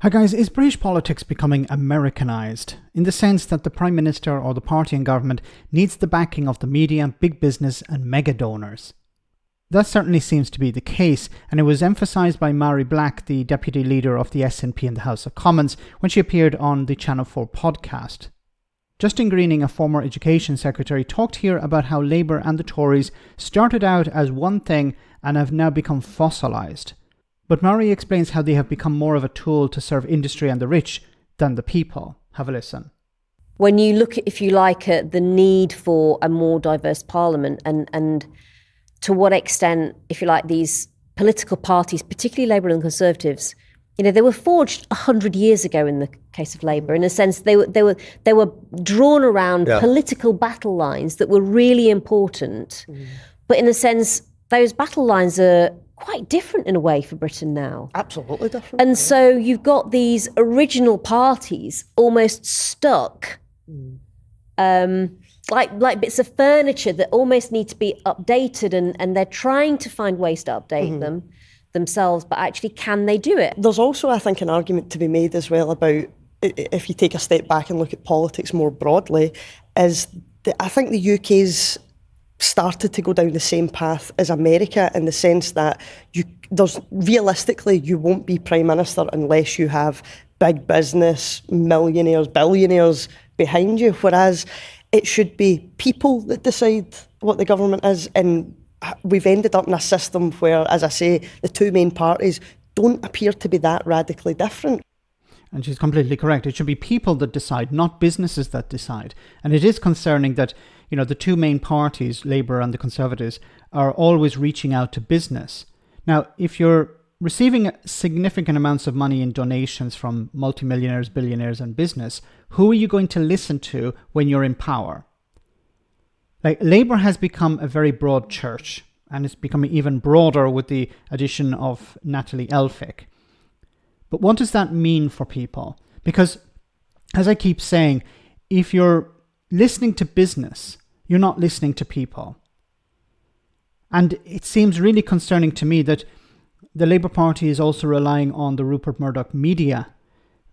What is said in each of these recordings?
Hi guys, is British politics becoming Americanized? In the sense that the Prime Minister or the party in government needs the backing of the media, big business and mega donors? That certainly seems to be the case, and it was emphasised by Mhairi Black, the deputy leader of the SNP in the House of Commons, when she appeared on the Channel 4 podcast. Justin Greening, a former education secretary, talked here about how Labour and the Tories started out as one thing and have now become fossilised. But Mhairi explains how they have become more of a tool to serve industry and the rich than the people. Have a listen. When you look at, if you like, at the need for a more diverse parliament and to what extent, if you like, these political parties, particularly Labour and Conservatives, they were forged 100 years ago in the case of Labour. In a sense, they were drawn around political battle lines that were really important. But in a sense, those battle lines are quite different in a way for Britain now. Absolutely different. And so you've got these original parties almost stuck, like bits of furniture that almost need to be updated, and they're trying to find ways to update them themselves, but actually, can they do it? There's also, I think, an argument to be made as well about, if you take a step back and look at politics more broadly, is that I think the UK's started to go down the same path as America, in the sense that realistically you won't be Prime Minister unless you have big business, millionaires, billionaires behind you, whereas it should be people that decide what the government is. And we've ended up in a system where, as I say, the two main parties don't appear to be that radically different. And she's completely correct. It should be people that decide, not businesses that decide. And it is concerning that, the two main parties, Labour and the Conservatives, are always reaching out to business. Now, if you're receiving significant amounts of money in donations from multimillionaires, billionaires and business, who are you going to listen to when you're in power? Labour has become a very broad church, and it's becoming even broader with the addition of Natalie Elphicke. But what does that mean for people? Because, as I keep saying, if you're listening to business, you're not listening to people. And it seems really concerning to me that the Labour Party is also relying on the Rupert Murdoch media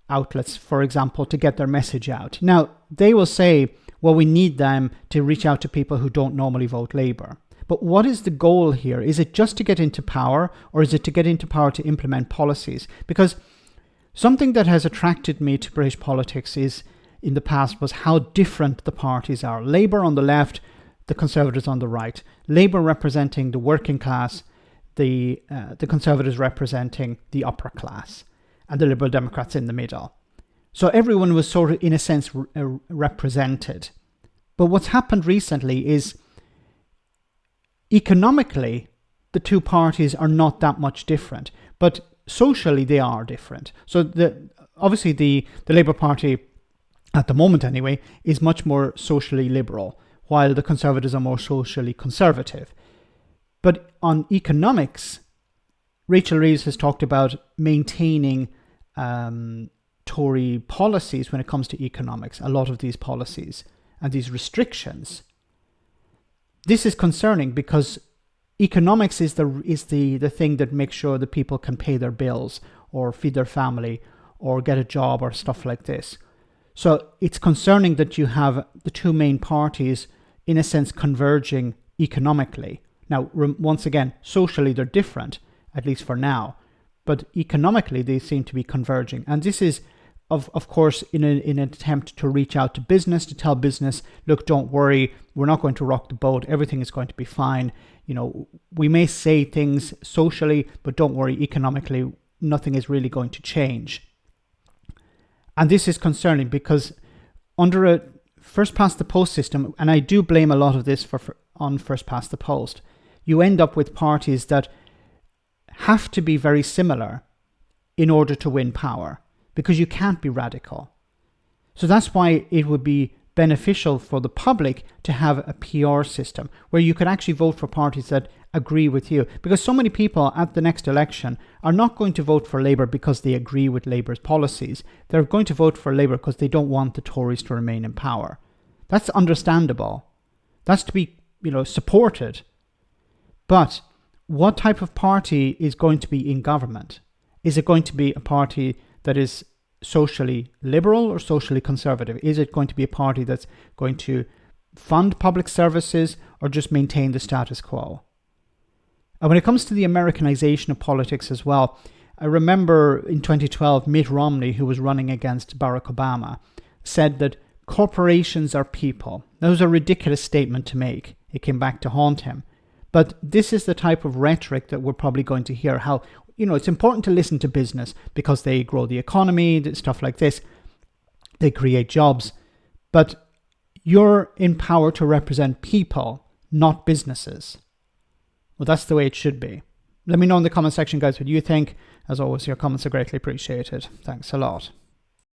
outlets, for example, to get their message out. Now, they will say, well, we need them to reach out to people who don't normally vote Labour. But what is the goal here? Is it just to get into power, or is it to get into power to implement policies? Because something that has attracted me to British politics in the past was how different the parties are. Labour on the left, the Conservatives on the right. Labour representing the working class, the Conservatives representing the upper class, and the Liberal Democrats in the middle. So everyone was sort of, in a sense, represented. But what's happened recently is, economically, the two parties are not that much different, but socially they are different. So obviously the Labour Party, at the moment anyway, is much more socially liberal, while the Conservatives are more socially conservative. But on economics, Rachel Reeves has talked about maintaining Tory policies when it comes to economics, a lot of these policies and these restrictions. This is concerning because economics is the thing that makes sure that people can pay their bills or feed their family or get a job or stuff like this. So it's concerning that you have the two main parties, in a sense, converging economically. Now, once again, socially they're different, at least for now, but economically they seem to be converging. And this is, of course, in an attempt to reach out to business, to tell business, look, don't worry, we're not going to rock the boat, everything is going to be fine. We may say things socially, but don't worry, economically, nothing is really going to change. And this is concerning because under a first past the post system, and I do blame a lot of this on first past the post, you end up with parties that have to be very similar in order to win power, because you can't be radical. So that's why it would be beneficial for the public to have a PR system where you could actually vote for parties that agree with you. Because so many people at the next election are not going to vote for Labour because they agree with Labour's policies. They're going to vote for Labour because they don't want the Tories to remain in power. That's understandable. That's to be, supported. But what type of party is going to be in government? Is it going to be a party that is socially liberal or socially conservative? Is it going to be a party that's going to fund public services or just maintain the status quo? And when it comes to the Americanization of politics as well, I remember in 2012, Mitt Romney, who was running against Barack Obama, said that corporations are people. That was a ridiculous statement to make. It came back to haunt him. But this is the type of rhetoric that we're probably going to hear. How, it's important to listen to business because they grow the economy, stuff like this. They create jobs. But you're in power to represent people, not businesses. Well, that's the way it should be. Let me know in the comment section, guys, what you think. As always, your comments are greatly appreciated. Thanks a lot.